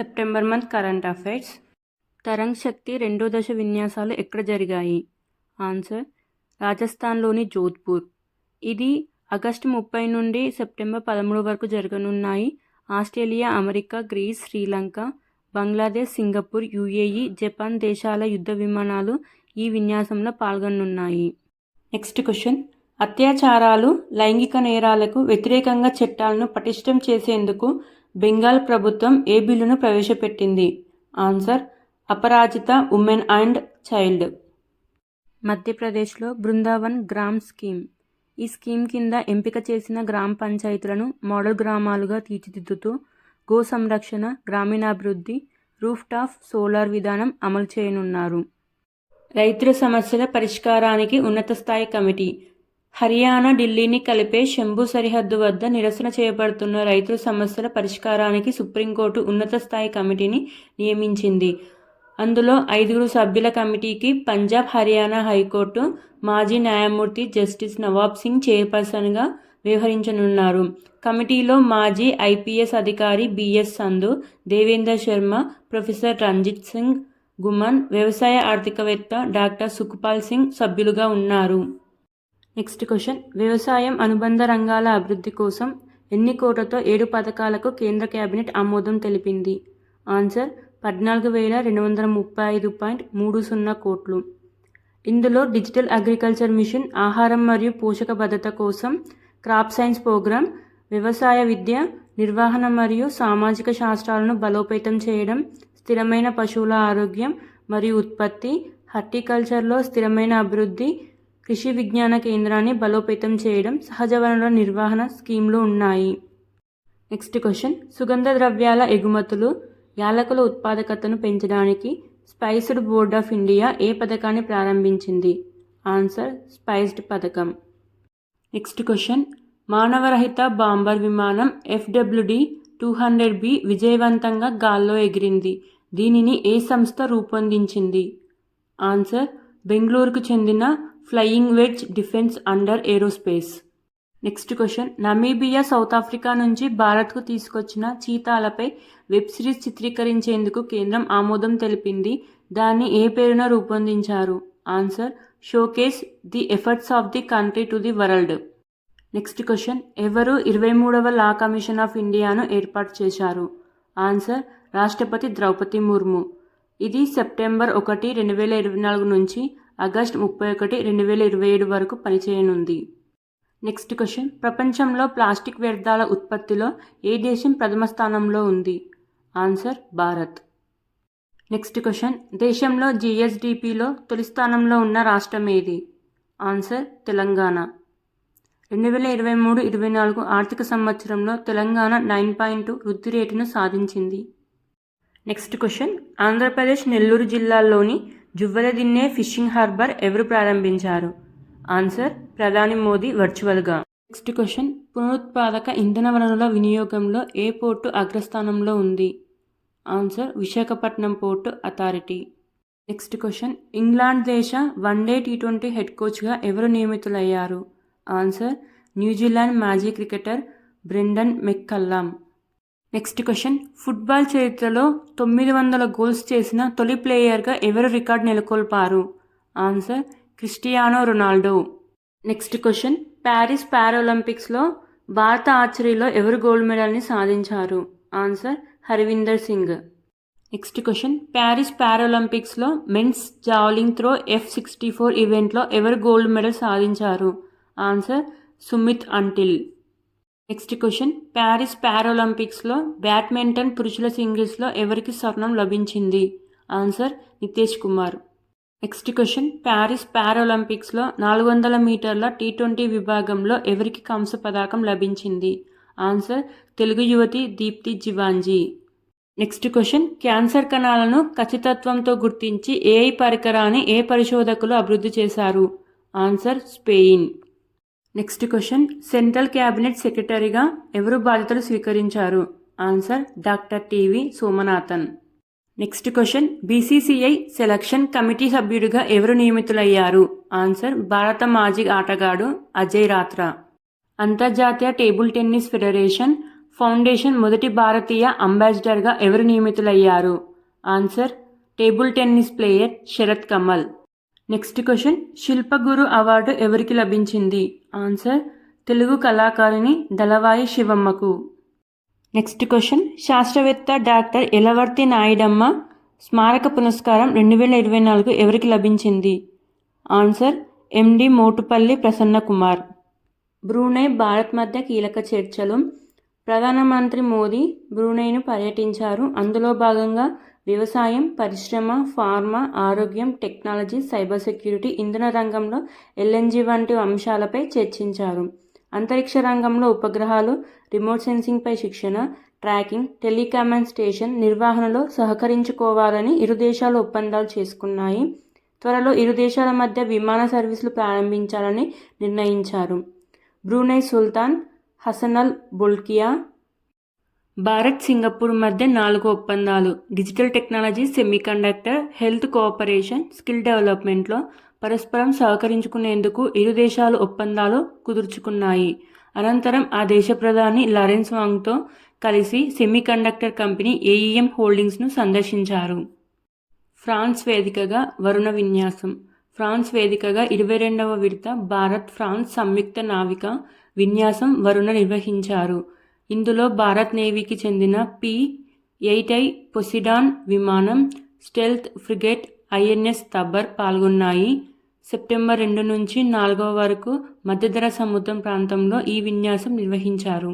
September month current affairs. Tarang Shakti రెండో దశ విన్యాసాలు ఎక్కడ జరిగాయి? ఆన్సర్ రాజస్థాన్లోని జోధ్పూర్. ఇది ఆగస్టు 30 నుండి సెప్టెంబర్ 13 వరకు జరగనున్నాయి. Australia, America, Greece, Sri Lanka, Bangladesh, Singapore, UAE, Japan దేశాల యుద్ధ విమానాలు ఈ విన్యాసంలో పాల్గొనున్నాయి. Next question. అత్యాచారాలు, లైంగిక నేరాలకు వ్యతిరేకంగా చట్టాలను పటిష్టం చేసేందుకు బెంగాల్ ప్రభుత్వం ఏ బిల్లును ప్రవేశపెట్టింది? Answer Aparajita women and child. మధ్యప్రదేశ్లో బృందావన్ గ్రామ్ స్కీమ్. ఈ స్కీమ్ కింద ఎంపిక చేసిన గ్రామ పంచాయతీలను మోడల్ గ్రామాలుగా తీర్చిదిద్దుతూ గో సంరక్షణ, గ్రామీణాభివృద్ధి, రూఫ్ టాప్ సోలార్ విధానం అమలు చేయనున్నారు. రైతుల సమస్యల పరిష్కారానికి ఉన్నత స్థాయి కమిటీ. హర్యానా, ఢిల్లీని కలిపే శంభు సరిహద్దు వద్ద నిరసన చేయబడుతున్న రైతుల సమస్యల పరిష్కారానికి సుప్రీంకోర్టు ఉన్నత స్థాయి కమిటీని నియమించింది. అందులో 5 సభ్యుల కమిటీకి పంజాబ్, హర్యానా హైకోర్టు మాజీ న్యాయమూర్తి జస్టిస్ నవాబ్ సింగ్ చైర్పర్సన్గా వ్యవహరించనున్నారు. కమిటీలో మాజీ ఐపీఎస్ అధికారి బిఎస్ సంధు, దేవేందర్ శర్మ, ప్రొఫెసర్ రంజిత్ సింగ్ గుమన్, వ్యవసాయ ఆర్థికవేత్త డాక్టర్ సుఖ్పాల్ సింగ్ సభ్యులుగా ఉన్నారు. Next question. వ్యవసాయం, అనుబంధ రంగాల అభివృద్ధి కోసం ఎన్ని కోట్లతో 7 పథకాలకు కేంద్ర కేబినెట్ ఆమోదం తెలిపింది? ఆన్సర్ 14,235.30 కోట్లు. ఇందులో డిజిటల్ అగ్రికల్చర్ మిషన్, ఆహారం మరియు పోషక భద్రత కోసం క్రాప్ సైన్స్ ప్రోగ్రామ్, వ్యవసాయ విద్య, నిర్వహణ మరియు సామాజిక శాస్త్రాలను బలోపేతం చేయడం, స్థిరమైన పశువుల ఆరోగ్యం మరియు ఉత్పత్తి, హార్టికల్చర్లో స్థిరమైన అభివృద్ధి, కృషి విజ్ఞాన కేంద్రాన్ని బలోపేతం చేయడం, సహజ వనరుల నిర్వహణ స్కీమ్లు ఉన్నాయి. Next question. సుగంధ ద్రవ్యాల ఎగుమతులు, యాలకుల ఉత్పాదకతను పెంచడానికి స్పైస్డ్ బోర్డ్ ఆఫ్ ఇండియా ఏ పథకాన్ని ప్రారంభించింది? ఆన్సర్ స్పైస్డ్ పథకం. Next question. మానవరహిత బాంబర్ విమానం FWD-200B విజయవంతంగా గాల్లో ఎగిరింది. దీనిని ఏ సంస్థ రూపొందించింది? ఆన్సర్ బెంగళూరుకు చెందిన flying wedge defence under aerospace. Next question. Namibia, south Africa నుంచి భారత్కు తీసుకొచ్చిన చీతాలపై వెబ్ సిరీస్ చిత్రీకరించేందుకు కేంద్రం ఆమోదం తెలిపింది. దాన్ని ఏ పేరున రూపొందించారు? Answer showcase the efforts of the country to the world. Next question. ఎవరు 23వ లా కమిషన్ ఆఫ్ ఇండియాను ఏర్పాటు చేశారు? ఆన్సర్ రాష్ట్రపతి ద్రౌపది ముర్ము. ఇది సెప్టెంబర్ 1, 2024 నుంచి ఆగస్టు 31, 2027 వరకు పనిచేయనుంది. Next question. ప్రపంచంలో ప్లాస్టిక్ వ్యర్థాల ఉత్పత్తిలో ఏ దేశం ప్రథమ స్థానంలో ఉంది? ఆన్సర్ భారత్. Next question. దేశంలో GSDPలో తొలి స్థానంలో ఉన్న రాష్ట్రం ఏది? ఆన్సర్ తెలంగాణ. 2023-24 ఆర్థిక సంవత్సరంలో తెలంగాణ 9.2 వృద్ధి రేటును సాధించింది. Next question. ఆంధ్రప్రదేశ్ నెల్లూరు జిల్లాలోని జువ్వలదిన్నె ఫిషింగ్ హార్బర్ ఎవరు ప్రారంభించారు? ఆన్సర్ ప్రధాని మోదీ వర్చువల్గా. Next question. పునరుత్పాదక ఇంధన వనరుల వినియోగంలో ఏ పోర్టు అగ్రస్థానంలో ఉంది? Answer Visakhapatnam port authority. Next question. England దేశ వన్డే T20 హెడ్ కోచ్గా ఎవరు నియమితులయ్యారు? ఆన్సర్ న్యూజిలాండ్ మాజీ cricketer Brendon McCullum. Next question. Football చరిత్రలో 900 గోల్స్ చేసిన తొలి ప్లేయర్గా ఎవరు రికార్డు నెలకొల్పారు? Answer Cristiano Ronaldo. Next question. Paris పారాలింపిక్స్లో భారత ఆర్చరీలో ఎవరు గోల్డ్ మెడల్ని సాధించారు? Answer Harvinder Singh. Next question. Paris పారాలింపిక్స్లో మెన్స్ జావలింగ్ త్రో F64 ఈవెంట్లో ఎవరు గోల్డ్ మెడల్ సాధించారు? Answer Sumit Antil. Next question. Paris పారాలింపిక్స్లో బ్యాడ్మింటన్ పురుషుల సింగిల్స్లో ఎవరికి స్వర్ణం లభించింది? Answer Nitesh Kumar. Next question. Paris పారాలింపిక్స్లో 400 మీటర్ల T20 విభాగంలో ఎవరికి కాంస్య పతాకం లభించింది? ఆన్సర్ తెలుగు యువతి Deepthi Jivanji. Next question. Cancer కణాలను ఖచ్చితత్వంతో గుర్తించి AI పరికరాన్ని ఏ పరిశోధకులు అభివృద్ధి చేశారు? Answer Spain. Next question. Central cabinet సెక్రటరీగా ఎవరు బాధ్యతలు స్వీకరించారు? Answer doctor TV Somanathan. Next question. BCCI selection committee సభ్యుడిగా ఎవరు నియమితులయ్యారు? ఆన్సర్ భారత మాజీ ఆటగాడు అజయ్ రాత్రా. అంతర్జాతీయ టేబుల్ టెన్నిస్ ఫెడరేషన్ ఫౌండేషన్ మొదటి భారతీయ అంబాసిడర్గా ఎవరు నియమితులయ్యారు? Answer table tennis player Sharath Kamal. Next question, Shilpguru award ఎవరికి లభించింది? ఆన్సర్ తెలుగు కళాకారిణి దళవాయి శివమ్మకు. నెక్స్ట్ క్వశ్చన్, శాస్త్రవేత్త డాక్టర్ ఎలవర్తి నాయుడమ్మ స్మారక పురస్కారం 2024 ఎవరికి లభించింది? Answer MD Motupalli Prasanna Kumar. Brunei Bharat మధ్య కీలక చర్చలు. ప్రధానమంత్రి మోదీ బ్రూనైను పర్యటించారు. అందులో భాగంగా వ్యవసాయం, పరిశ్రమ, ఫార్మా, ఆరోగ్యం, టెక్నాలజీ, సైబర్ సెక్యూరిటీ, ఇంధన రంగంలో ఎల్ఎన్జీ వంటి అంశాలపై చర్చించారు. అంతరిక్ష రంగంలో ఉపగ్రహాలు, రిమోట్ సెన్సింగ్పై శిక్షణ, ట్రాకింగ్, టెలికమాండ్ స్టేషన్ నిర్వహణలో సహకరించుకోవాలని ఇరు దేశాలు ఒప్పందాలు చేసుకున్నాయి. త్వరలో ఇరు దేశాల మధ్య విమాన సర్వీసులు ప్రారంభించాలని నిర్ణయించారు. బ్రూనై సుల్తాన్ హసనల్ బొల్కియా. భారత్ సింగపూర్ మధ్య 4 ఒప్పందాలు. Digital technology, semiconductor, health cooperation, skill డెవలప్మెంట్లో పరస్పరం సహకరించుకునేందుకు ఇరు దేశాలు ఒప్పందాలు కుదుర్చుకున్నాయి. అనంతరం ఆ దేశ ప్రధాని లారెన్స్ వాంగ్తో కలిసి సెమీకండక్టర్ కంపెనీ ఏఈఎం హోల్డింగ్స్ను సందర్శించారు. ఫ్రాన్స్ వేదికగా వరుణ విన్యాసం. ఫ్రాన్స్ వేదికగా 22వ విడత భారత్ ఫ్రాన్స్ సంయుక్త నావిక విన్యాసం వరుణ నిర్వహించారు. ఇందులో భారత్ నేవీకి చెందిన P-8I పొసిడాన్ విమానం, stealth frigate INS Tabar పాల్గొన్నాయి. September 2 నుంచి 4 వరకు మధ్యధరా సముద్రం ప్రాంతంలో ఈ విన్యాసం నిర్వహించారు.